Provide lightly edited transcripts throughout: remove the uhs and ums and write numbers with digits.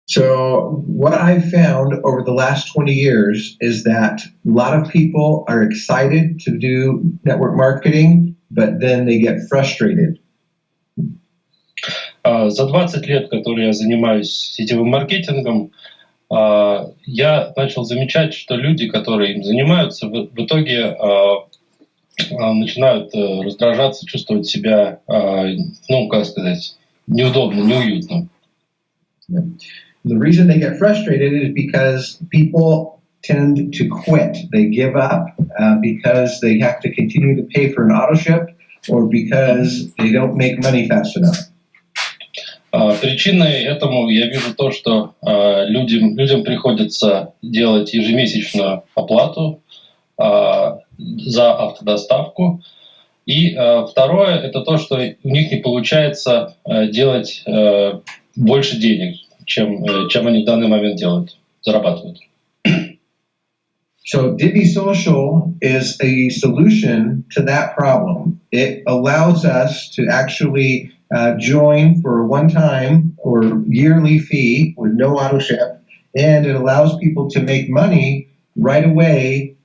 So what I've found over the last 20 years is that a lot of people are excited to do network marketing, but then they get frustrated. За 20 лет, которые я занимаюсь сетевым маркетингом, я начал замечать, что люди, которые им занимаются, в итоге начинают раздражаться, чувствовать себя, ну, как сказать, неудобно, неуютно. The reason they get frustrated is because people tend to quit. They give up because they have to continue to pay for an auto ship or because they don't make money fast enough. Причиной этому я вижу то, что людям приходится делать ежемесячную оплату за автодоставку. И второе — это то, что у них не получается делать больше денег, чем они в данный момент делают, зарабатывают. So DIVVEE Social is a solution to that problem. It allows us to actually join for a one-time or yearly fee with no auto ship, and it allows people to make money right away,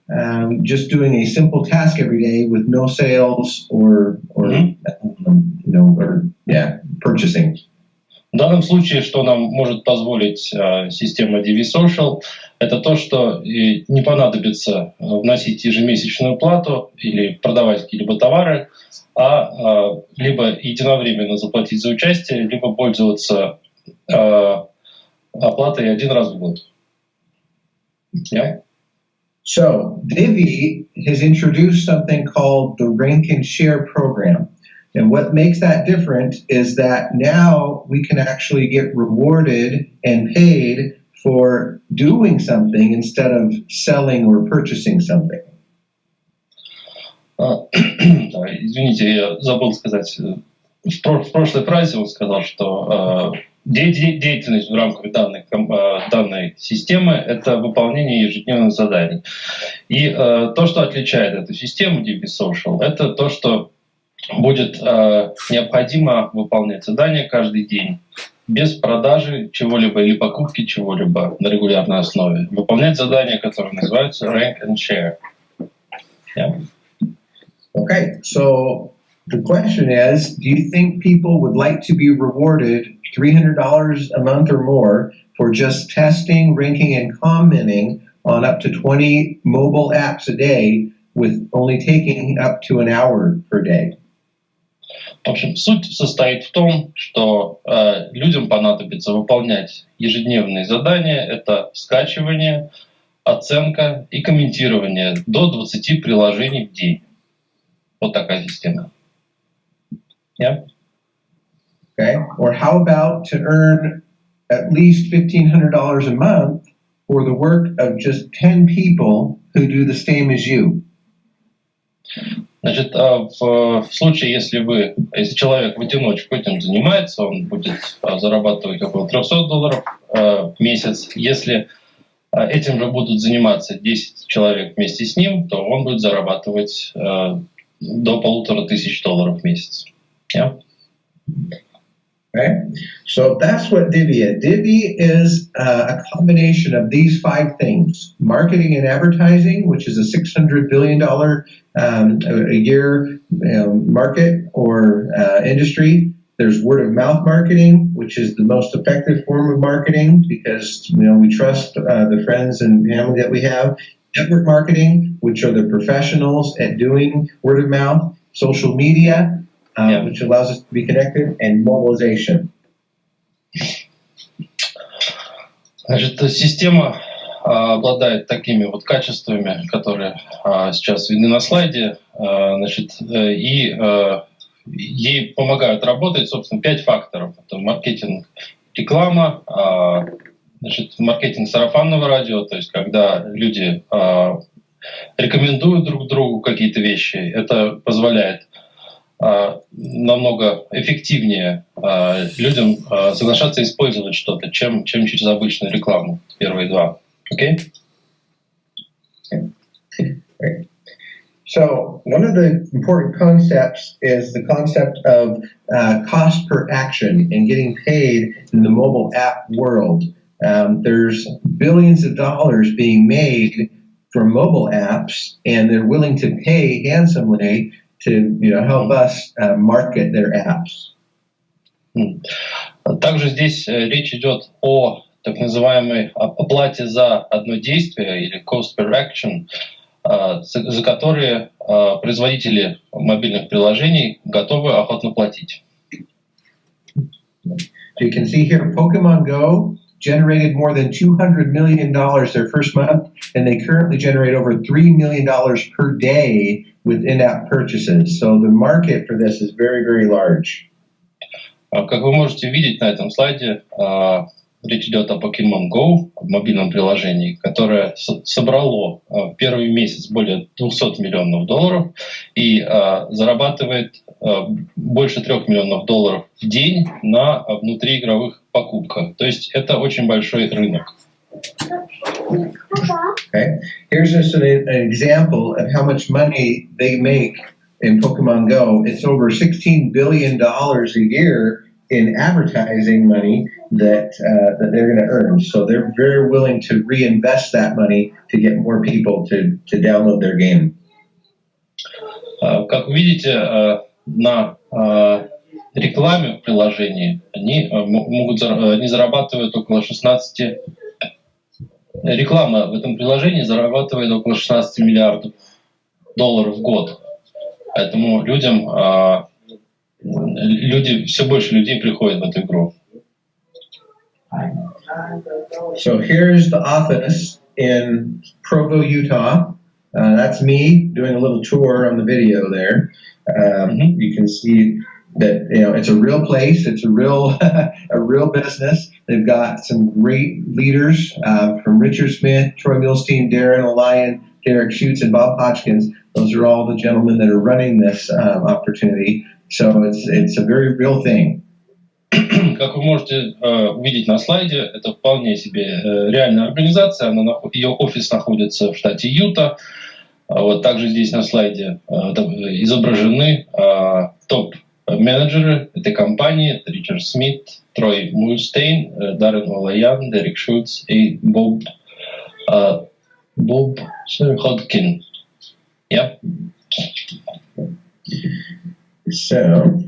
just doing a simple task every day with no sales or purchasing. В данном случае, что нам может позволить система DIVVEE Social, это то, что не понадобится вносить ежемесячную плату или продавать какие-либо товары, а либо единовременно заплатить за участие, либо пользоваться оплатой один раз в год. Yeah. So DIVVEE has introduced something called the Rank and Share program. And what makes that different is that now we can actually get rewarded and paid for doing something instead of selling or purchasing something. Извините, я забыл сказать. В прошлой фразе он сказал, что деятельность в рамках данной системы — это выполнение ежедневных заданий. И то, что отличает эту систему DIVVEE Social, это то, что будет необходимо выполнять задания каждый день без продажи чего-либо или покупки чего-либо на регулярной основе. Выполнять задания, которые называются Rank and Share. Yeah. Okay, so the question is, do you think people would like to be rewarded $300 a month or more for just testing, ranking, and commenting on up to 20 mobile apps a day with only taking up to an hour per day? В общем, суть состоит в том, что людям понадобится выполнять ежедневные задания. Это скачивание, оценка и комментирование до 20 приложений в день. Вот такая система. Yeah. Okay. Or how about to earn at least $1,500 a month for the work of just 10 people who do the same as you? Значит, в случае, если человек в одиночку этим занимается, он будет зарабатывать около $300 в месяц. Если этим же будут заниматься 10 человек вместе с ним, то он будет зарабатывать до $1500 в месяц. Yeah? Okay. So that's what DIVVEE is. DIVVEE is a combination of these 5 things: marketing and advertising, which is a $600 billion a year market or industry. There's word of mouth marketing, which is the most effective form of marketing because we trust the friends and family that we have. Network marketing, which are the professionals at doing word of mouth. Social media, which allows us to be connected, and mobilization. Значит, система обладает такими вот качествами, которые сейчас видны на слайде, значит, и ей помогают работать, собственно, 5 факторов. Это маркетинг, реклама, значит, маркетинг сарафанного радио, то есть когда люди рекомендуют друг другу какие-то вещи, это позволяет намного эффективнее людям соглашаться использовать что-то, чем через обычную рекламу. Первые 2. Okay? Great. So one of the important concepts is the concept of cost per action and getting paid in the mobile app world. there's billions of dollars being made from mobile apps, and they're willing to pay handsomely to help us market their apps. Также здесь речь идет о так называемой оплате за одно действие или cost per action, за которые производители мобильных приложений готовы охотно платить. You can see here, Pokemon Go generated more than $200 million their first month, and they currently generate over $3 million per day with in-app purchases. So the market for this is very, very large. Как вы можете видеть на этом слайде, речь идет о Pokemon Go, мобильном приложении, которое собрало в первый месяц более $200 миллионов и зарабатывает больше $3 миллионов в день на внутриигровых покупках. То есть это очень большой рынок. Okay. Here's just an example of how much money they make in Pokemon Go. It's over $16 billion a year in advertising money that they're going to earn. So they're very willing to reinvest that money to get more people to download their game. Как вы видите, на рекламе в приложении они зарабатывают около 16. Реклама в этом приложении зарабатывает около $16 миллиардов в год. Поэтому все больше людей приходят в эту игру. So here's the office in Provo, Utah. That's me doing a little tour on the video there. You can see that it's a real place. It's a real a real business. They've got some great leaders from Richard Smith, Troy Milstein, Darren O'Lyon, Derek Schutz, and Bob Hodgkins. Those are all the gentlemen that are running this opportunity. So it's a very real thing. Как вы можете увидеть на слайде, это вполне себе реальная организация. Ее офис находится в штате Юта. Вот также здесь на слайде изображены топ-менеджеры этой компании: это Ричард Смит, Трой Мюлстейн, Даррен Олаян, Дерек Шульц и Боб Ходкин. Yeah. So,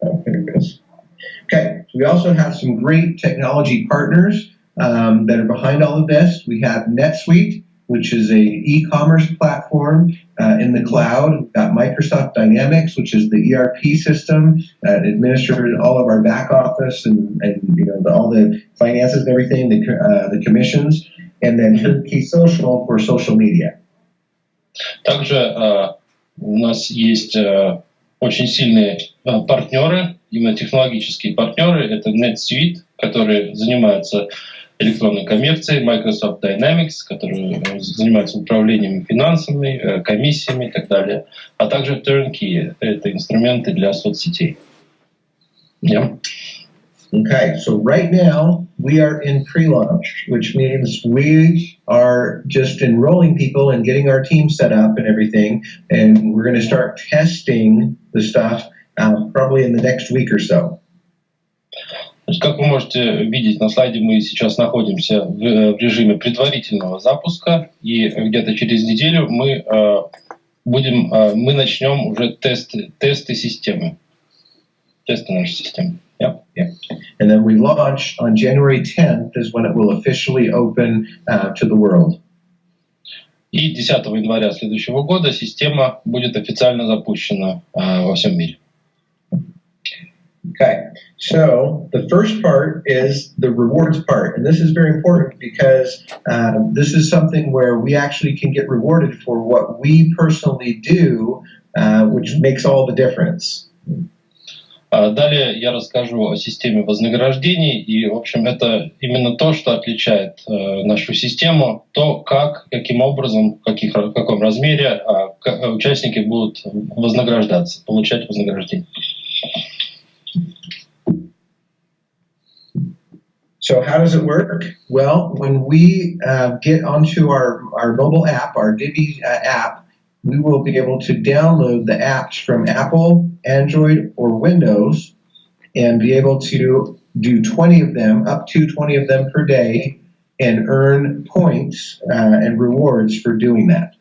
okay, we also have some great technology partners that are behind all of this. We have NetSuite, which is a e-commerce platform in the cloud. We've got Microsoft Dynamics, which is the ERP system that administers all of our back office and all the finances and everything, the commissions, and then DIVVVE Social for social media. Также у нас есть очень сильные партнеры, именно технологические партнеры. Это NetSuite, которые занимаются электронной коммерцией, Microsoft Dynamics, которые занимаются управлением финансами, комиссиями и так далее, а также Turnkey, это инструменты для соцсетей. Yeah. Okay, so right now we are in pre-launch, which means we are just enrolling people and getting our team set up and everything, and we're going to start testing the stuff probably in the next week or so. Как вы можете видеть на слайде, мы сейчас находимся в режиме предварительного запуска, и где-то через неделю мы начнем уже тесты системы, тесты нашей системы. Yeah, yeah. And then we launch on January 10th is when it will officially open to the world. И 10 января следующего года система будет официально запущена во всем мире. Okay, so the first part is the rewards part, and this is very important because this is something where we actually can get rewarded for what we personally do, which makes all the difference. Далее я расскажу о системе вознаграждений, и, в общем, это именно то, что отличает нашу систему, то, каким образом, в каком размере участники будут вознаграждаться, получать вознаграждение. So how does it work? Well, when we get onto our mobile app, our DIVVVE app, we will be able to download the apps from Apple, Android, or Windows and be able to do 20 of them, up to 20 of them per day, and earn points and rewards for doing that.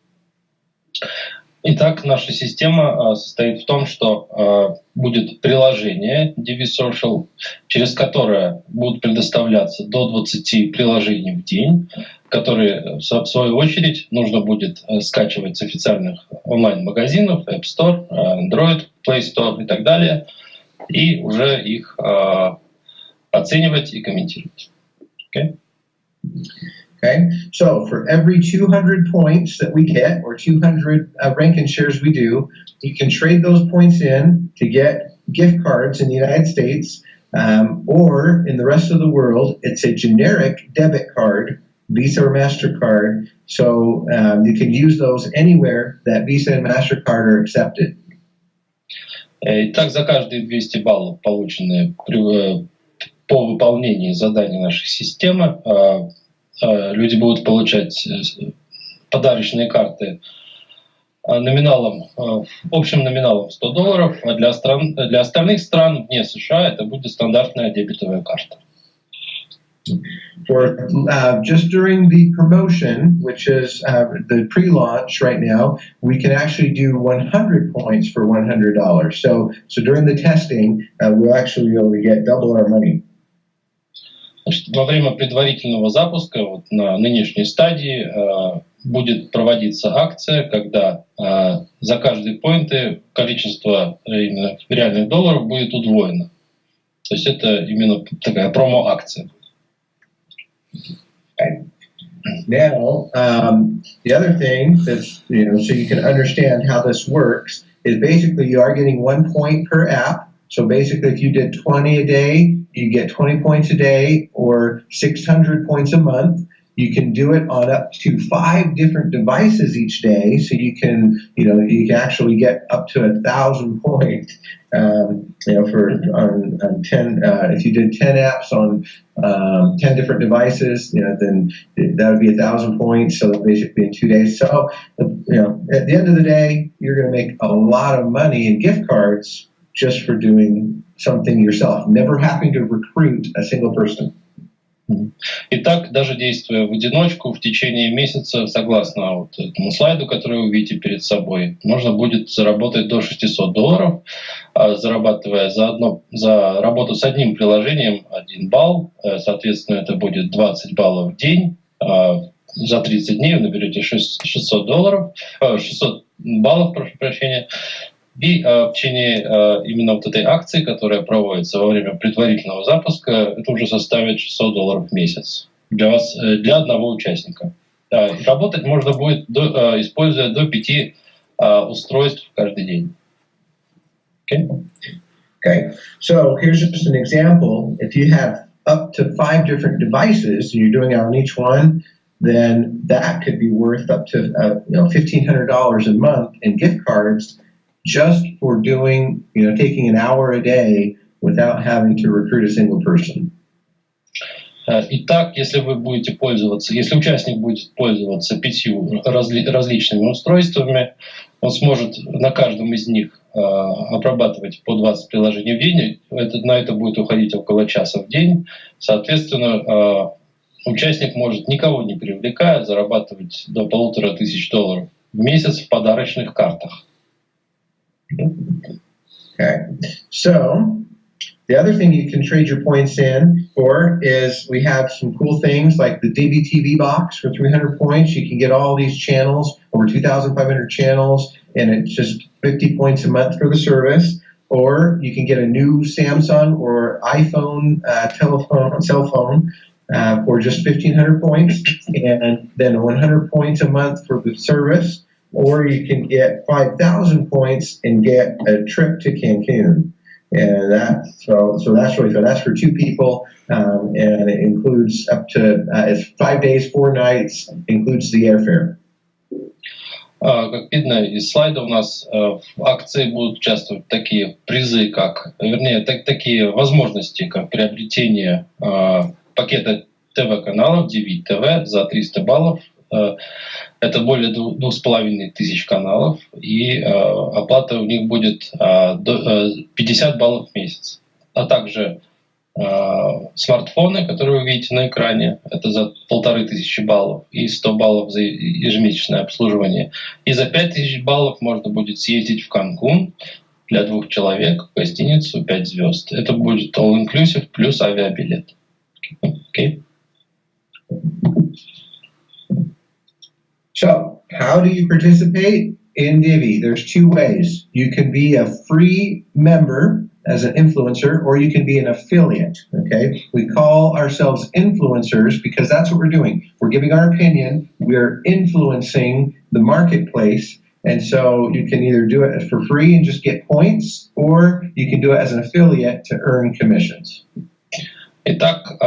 Итак, наша система состоит в том, что будет приложение DIVVVE Social, через которое будут предоставляться до 20 приложений в день, которые, в свою очередь, нужно будет скачивать с официальных онлайн-магазинов, App Store, Android, Play Store и так далее, и уже их оценивать и комментировать. Okay? Okay, so for every 200 points that we get, or 200 rank and shares we do, you can trade those points in to get gift cards in the United States, or in the rest of the world, it's a generic debit card, Visa or MasterCard, so you can use those anywhere that Visa and MasterCard are accepted. Итак, за каждые 200 баллов, полученные по выполнению заданий нашей системы, люди будут получать подарочные карты номиналом, общим номиналом $100, а для остальных стран вне США это будет стандартная дебетовая карта. For just during the promotion, which is the pre-launch right now, we can actually do 100 points for $100. So during the testing, we'll actually be able to get double our money. Значит, во время предварительного запуска, вот на нынешней стадии, будет проводиться акция, когда за каждые поинты количество именно реальных долларов будет удвоено. То есть это именно такая промо-акция. Now, the other thing that's, so you can understand how this works is basically you are getting 1 point per app. So basically, if you did 20 a day, you get 20 points a day or 600 points a month. You can do it on up to 5 different devices each day. So you can actually get up to 1,000 points. For on 10, if you did 10 apps on 10 different devices, then that would be 1,000 points. So basically in 2 days. So at the end of the day, you're going to make a lot of money in gift cards just for doing something yourself, never having to recruit a single person. Итак, даже действуя в одиночку в течение месяца, согласно вот этому слайду, который вы видите перед собой, можно будет заработать до $600, зарабатывая за работу с одним приложением 1 балл, соответственно, это будет 20 баллов в день, за 30 дней вы наберете $600 баллов, прошу прощения. И в течение именно вот этой акции, которая проводится во время предварительного запуска, это уже составит $600 в месяц для вас, для одного участника. Работать можно будет, используя до 5 устройств каждый день. Okay. So here's just an example. If you have up to 5 different devices and you're doing it on each one, then that could be worth up to $1,500 a month in gift cards, just for doing, taking an hour a day without having to recruit a single person. Итак, если участник будет пользоваться 5 различными устройствами, он сможет на каждом из них обрабатывать по 20 приложений в день. На это будет уходить около часа в день. Соответственно, участник может, никого не привлекая, зарабатывать до $1500 в месяц в подарочных картах. Okay, so the other thing you can trade your points in for is we have some cool things like the DIVVVE TV box for 300 points. You can get all these channels, over 2,500 channels, and it's just 50 points a month for the service. Or you can get a new Samsung or iPhone cell phone for just 1,500 points, and then 100 points a month for the service. Or you can get 5,000 points and get a trip to Cancun, and that's really fun. That's for 2 people, and it includes up to it's 5 days, 4 nights, includes the airfare. Как видно из слайда, у нас в акции будут участвовать такие призы, такие возможности, как приобретение пакета ТВ-каналов DIVVVE TV за 300 баллов. Это более 2500 каналов, и оплата у них будет 50 баллов в месяц. А также смартфоны, которые вы видите на экране, это за 1500 баллов, и 100 баллов за ежемесячное обслуживание. И за 5000 баллов можно будет съездить в Канкун для 2 человек в гостиницу 5 звезд. Это будет all-inclusive плюс авиабилет. Okay. So, how do you participate in DIVVEE? There's 2 ways. You can be a free member as an influencer, or you can be an affiliate, okay? We call ourselves influencers because that's what we're doing. We're giving our opinion, we're influencing the marketplace, and so you can either do it for free and just get points, or you can do it as an affiliate to earn commissions. Итак,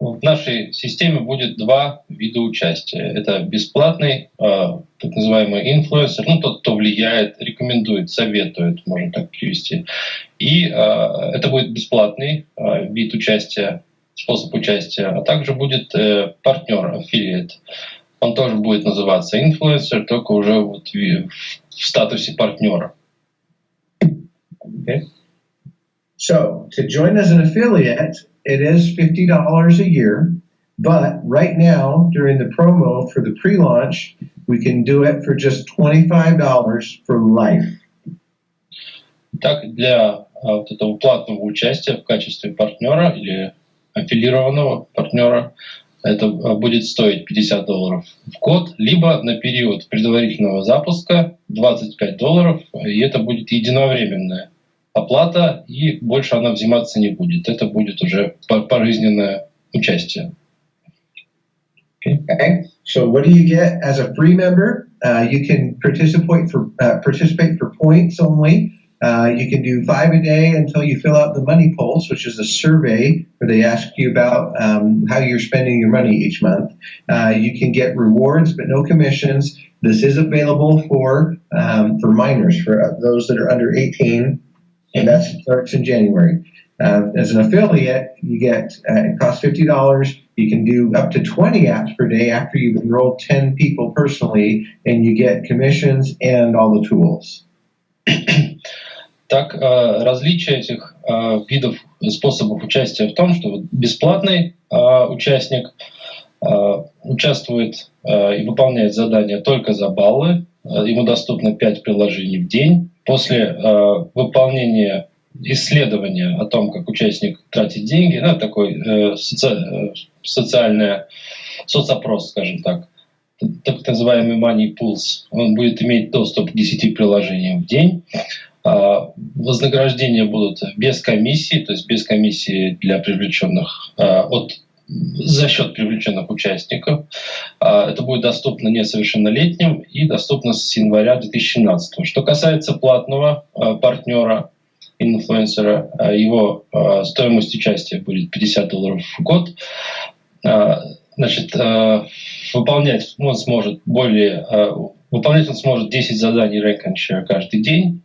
в нашей системе будет 2 вида участия. Это бесплатный, так называемый инфлюенсер, ну, тот, кто влияет, рекомендует, советует, можно так перевести. И это будет бесплатный вид участия, способ участия, а также будет партнер, аффилиат. Он тоже будет называться инфлюенсер, только уже вот в статусе партнера. Okay. So, to join as an affiliate, it is $50 a year, but right now, during the promo for the pre-launch, we can do it for just $25 for life. Так, для вот этого платного участия в качестве партнера или аффилированного партнера это будет стоить $50 в год, либо на период предварительного запуска $25, и это будет единовременная оплата, и больше она взиматься не будет. Это будет уже пожизненное участие. Okay. So what do you get as a free member? You can participate for points only. You can do 5 a day until you fill out the money pulse, which is a survey where they ask you about how you're spending your money each month. You can get rewards, but no commissions. This is available for minors, for those that are under 18. And that starts in January. As an affiliate, you get, it costs $50. You can do up to 20 apps per day after you've enrolled 10 people personally, and you get commissions and all the tools. Так, различие этих видов, способов участия в том, что бесплатный участник участвует и выполняет задания только за баллы. Ему доступно 5 приложений в день. После выполнения исследования о том, как участник тратит деньги, ну, такой социальный соцопрос, скажем так называемый money pools, он будет иметь доступ к 10 приложениям в день. Вознаграждения будут без комиссии, то есть без комиссии для привлеченных за счет привлеченных участников. Это будет доступно несовершеннолетним и доступно с января 2017. Что касается платного партнера, инфлюенсера, его стоимость участия будет $50 в год. Значит, выполнять он сможет 10 заданий Rank and Share каждый день.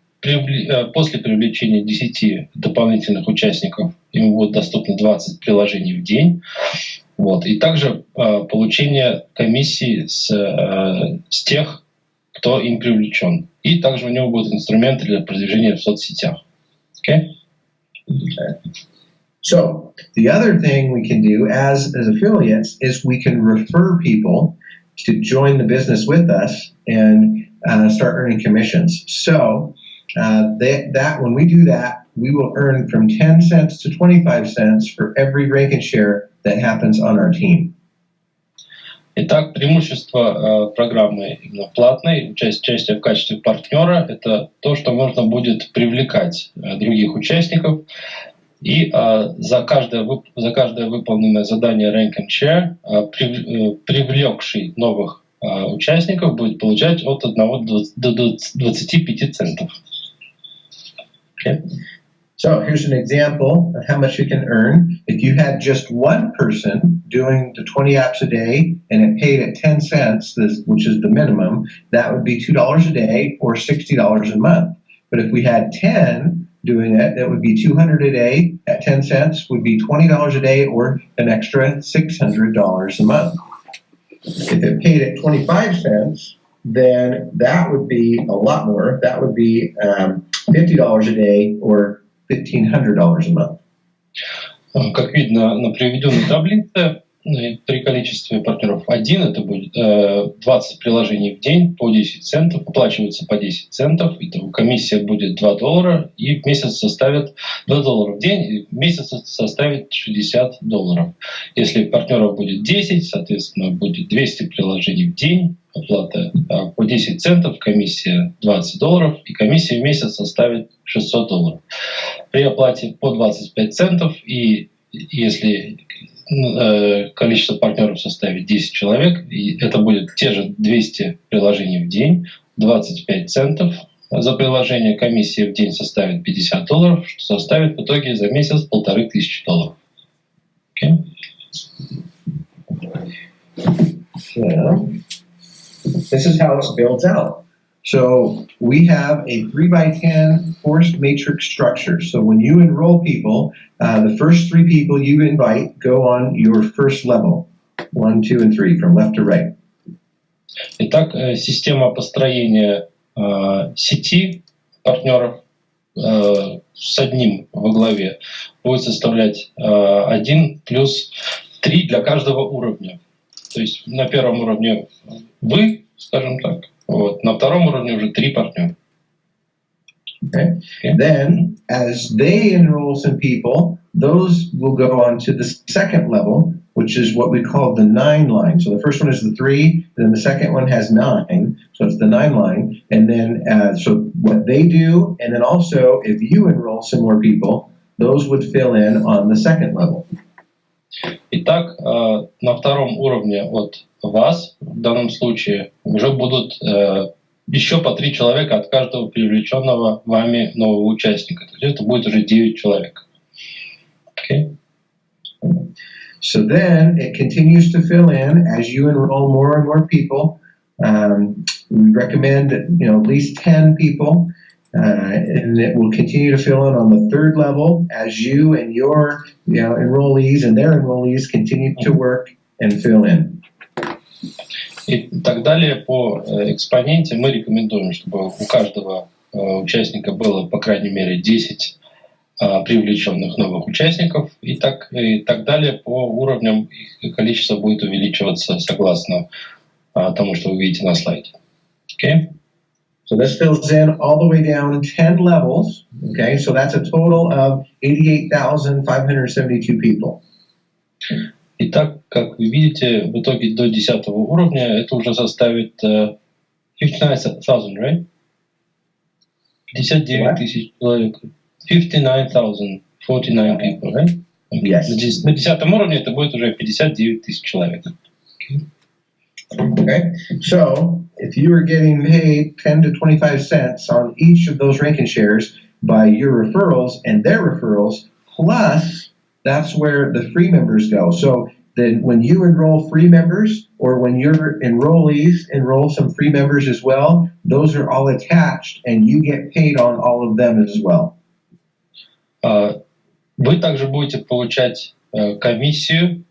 После привлечения 10 дополнительных участников ему будет доступно 20 приложений в день. Вот. И также получение комиссии с тех, кто им привлечен. И также у него будут инструменты для продвижения в соцсетях. Okay? So the other thing we can do as affiliates is we can refer people to join the business with us and start earning commissions. So that when we do that, we will earn from 10 cents to 25 cents for every rank and share that happens on our team. Итак, преимущество программы именно платной, участие в качестве партнера, это то, что можно будет привлекать других участников, и за каждое выполненное задание Rank and Share привлекший новых участников будет получать от 1 до 25 центов. Okay. So here's an example of how much you can earn. If you had just one person doing the 20 apps a day and it paid at 10 cents, which is the minimum, that would be $2 a day or $60 a month. But if we had 10 doing it, that would be $200 a day at 10 cents, would be $20 a day or an extra $600 a month. If it paid at 25 cents, then that would be a lot more. That would be $50 a day or $1,500 a month. Как видно на приведенной таблице, при количестве партнеров 1 это будет 20 приложений в день по 10 центов, оплачивается по 10 центов, итого комиссия будет $2, и в месяц составит $2 в день, и в месяц составит $60. Если партнеров будет 10, соответственно, будет 200 приложений в день, оплата по 10 центов, комиссия $20, и комиссия в месяц составит $600. При оплате по 25 центов, и если количество партнеров составит 10 человек, и это будет те же 200 приложений в день, 25 центов за приложение, комиссия в день составит $50, что составит в итоге за месяц $1500. Okay? So, this is how it's built out. So we have a 3x10 forced matrix structure. So when you enroll people, the first 3 people you invite go on your first level, 1, 2, and 3, from left to right. Итак, система построения сети партнеров с одним во главе будет составлять 1 плюс 3 для каждого уровня. То есть на первом уровне вы, скажем так, вот, на втором уровне уже 3 партнера. Okay. Then, as they enroll some people, those will go on to the second level, which is what we call the 9 line. So the first one is the 3, and then the second one has 9, so it's the 9 line. And then, so what they do, and then also if you enroll some more people, those would fill in on the second level. Итак, на втором уровне от вас в данном случае уже будут еще по 3 человека от каждого привлеченного вами нового участника. То есть это будет уже 9 человек. Okay? So then it continues to fill in as you enroll more and more people. We recommend at least 10 people. And it will continue to fill in on the third level as you and your enrollees and their enrollees continue to work and fill in. И так далее по экспоненте мы рекомендуем, чтобы у каждого участника было по крайней мере 10 привлеченных новых участников, и так далее по уровням их количество будет увеличиваться согласно тому, что вы видите на слайде. Okay? So this fills in all the way down 10 levels, okay? So that's a total of 88,572 people. Итак, как вы видите, в итоге до 10 уровня это уже составит 59,000, right? 59 тысяч человек. 59,049 people, right? Yes. На 10 уровне это будет уже 59 тысяч человек. Okay, so if you are getting paid 10 to 25 cents on each of those ranking shares by your referrals and their referrals, plus that's where the free members go. So then when you enroll free members or when your enrollees enroll some free members as well, those are all attached and you get paid on all of them as well. Вы также будете получать комиссию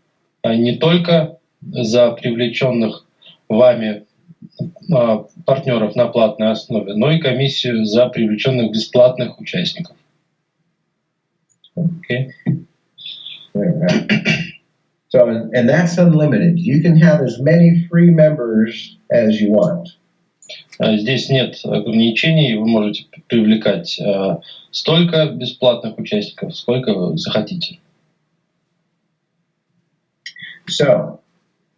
не только за привлеченных вами партнеров на платной основе, но и комиссию за привлеченных бесплатных участников. Okay. So, and that's unlimited. You can have as many free members as you want. Здесь нет ограничений, вы можете привлекать столько бесплатных участников, сколько вы захотите. So,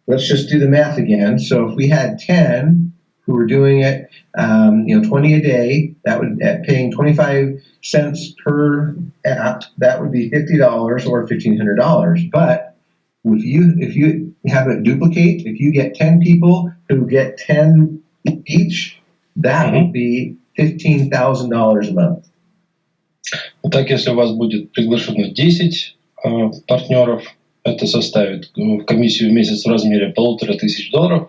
let's just do the math again. So if we had 10 who were doing it, 20 a day, that would paying 25 cents per app, that would be $50 or $1,500. But if you have it duplicate, if you get 10 people who get 10 each, that would be $15,000 a month. Так, если у вас будет приглашено 10 партнеров, это составит комиссию в месяц в размере $1500,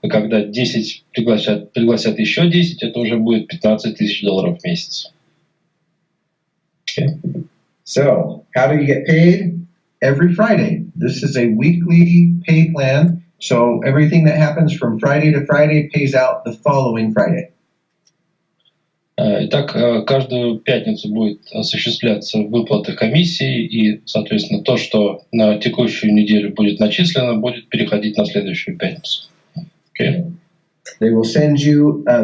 а когда 10 пригласят еще 10, это уже будет $15,000 в месяц. Okay. So, how do you get paid? Every Friday. This is a weekly pay plan. So everything that happens from Friday to Friday pays out the following Friday. Итак, каждую пятницу будет осуществляться выплата комиссии, и, соответственно, то, что на текущую неделю будет начислено, будет переходить на следующую пятницу. Okay. They will send you a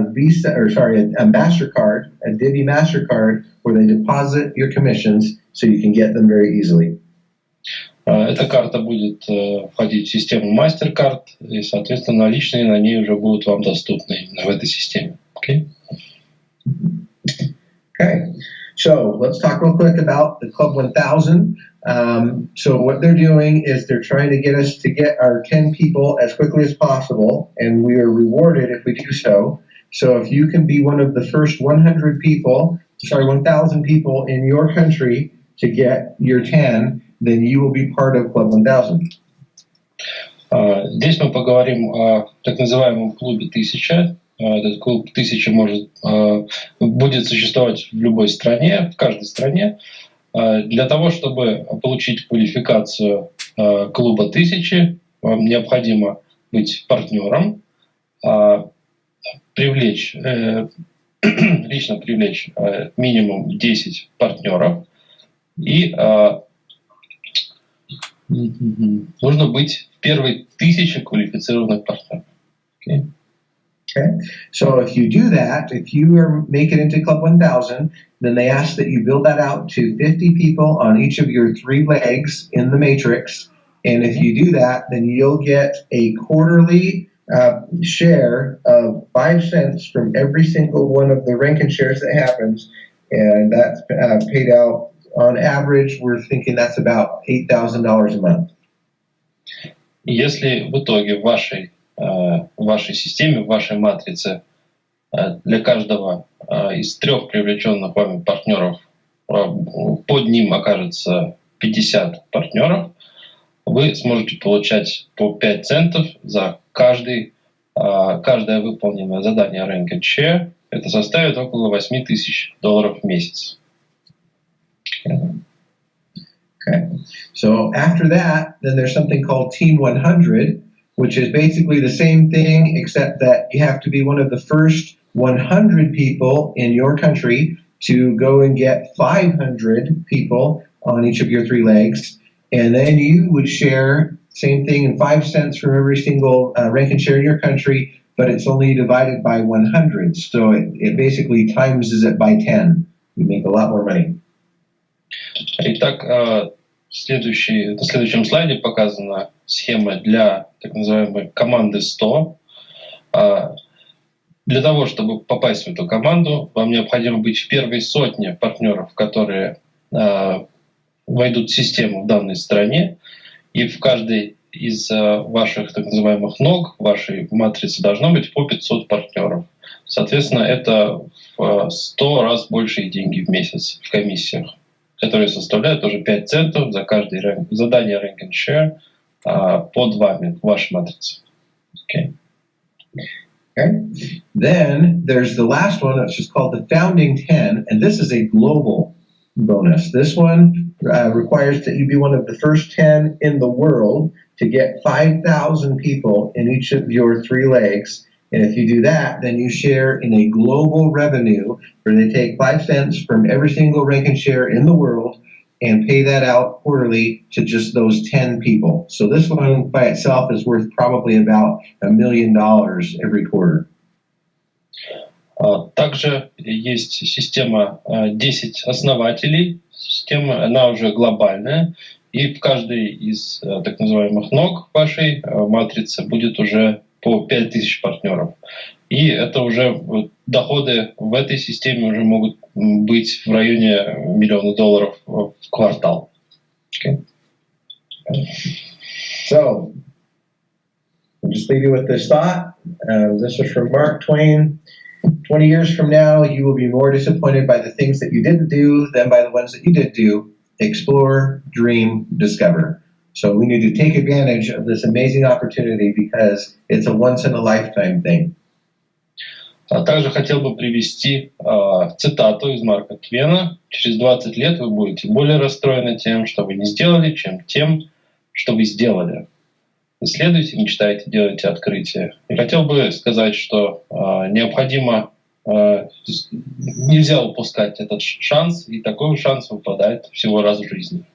MasterCard, a DIVVEE MasterCard, where they deposit your commissions so you can get them very easily. Эта карта будет входить в систему МАСТЕР КАРД, и, соответственно, наличные на ней уже будут вам доступны именно в этой системе. Okay? Okay, so let's talk real quick about the Club 1000. So what they're doing is they're trying to get us to get our 10 people as quickly as possible, and we are rewarded if we do so. So if you can be one of the first 1,000 people in your country to get your 10, then you will be part of Club 1000. Здесь мы поговорим о так называемом клубе 1000. Этот клуб 1000 будет существовать в любой стране, в каждой стране. Для того, чтобы получить квалификацию клуба 1000, вам необходимо быть партнером, лично привлечь минимум 10 партнеров, и нужно быть в первой 1000 квалифицированных партнеров. Okay. Okay, so if you do that, if you make it into Club 1000, then they ask that you build that out to 50 people on each of your 3 legs in the matrix. And if you do that, then you'll get a quarterly share of 5 cents from every single one of the rank and shares that happens. And that's paid out on average, we're thinking that's about $8,000 a month. Если в итоге в вашей системе, в вашей матрице для каждого из 3 привлеченных вами партнеров под ним окажется 50 партнеров, вы сможете получать по 5 центов за каждое выполненное задание Rank and Share. Это составит около $8,000 в месяц. Okay. So after that, then there's something called Team 100, which is basically the same thing, except that you have to be one of the first 100 people in your country to go and get 500 people on each of your 3 legs. And then you would share, same thing, in 5 cents from every single rank and share in your country, but it's only divided by 100. So it basically times it by 10. You make a lot more money. Итак, на следующем слайде показана схема для так называемой команды 100. Для того, чтобы попасть в эту команду, вам необходимо быть в первой 100 партнеров, которые войдут в систему в данной стране, и в каждой из ваших так называемых ног, в вашей матрице должно быть по 500 партнеров. Соответственно, это в 100 раз большие деньги в месяц в комиссиях, которые составляют уже 5 центов за каждое задание Rank and Share под вами, в вашей матрице. Okay. Okay. Then there's the last one, which is called the Founding 10, and this is a global bonus. This one requires that you be one of the first 10 in the world to get 5,000 people in each of your 3 legs. And if you do that, then you share in a global revenue where they take 5 cents from every single rank and share in the world and pay that out quarterly to just those 10 people. So this one by itself is worth probably about $1 million every quarter. Также есть система 10 основателей. Система, она уже глобальная. И в каждой из так называемых ног вашей матрицы будет уже по 5000 партнеров. И это уже доходы в этой системе уже могут быть в районе $1 миллиона в квартал. Okay. So, I'll just leave you with this thought. This is from Mark Twain. 20 years from now, you will be more disappointed by the things that you didn't do than by the ones that you did do. Explore, dream, discover. So we need to take advantage of this amazing opportunity because it's a once-in-a-lifetime thing. Также хотел бы привести цитату из Марка Твена. Через 20 лет вы будете более расстроены тем, что вы не сделали, чем тем, что вы сделали. Исследуйте, мечтайте, делайте открытия. И хотел бы сказать, что необходимо То есть нельзя упускать этот шанс, и такой шанс выпадает всего раз в жизни.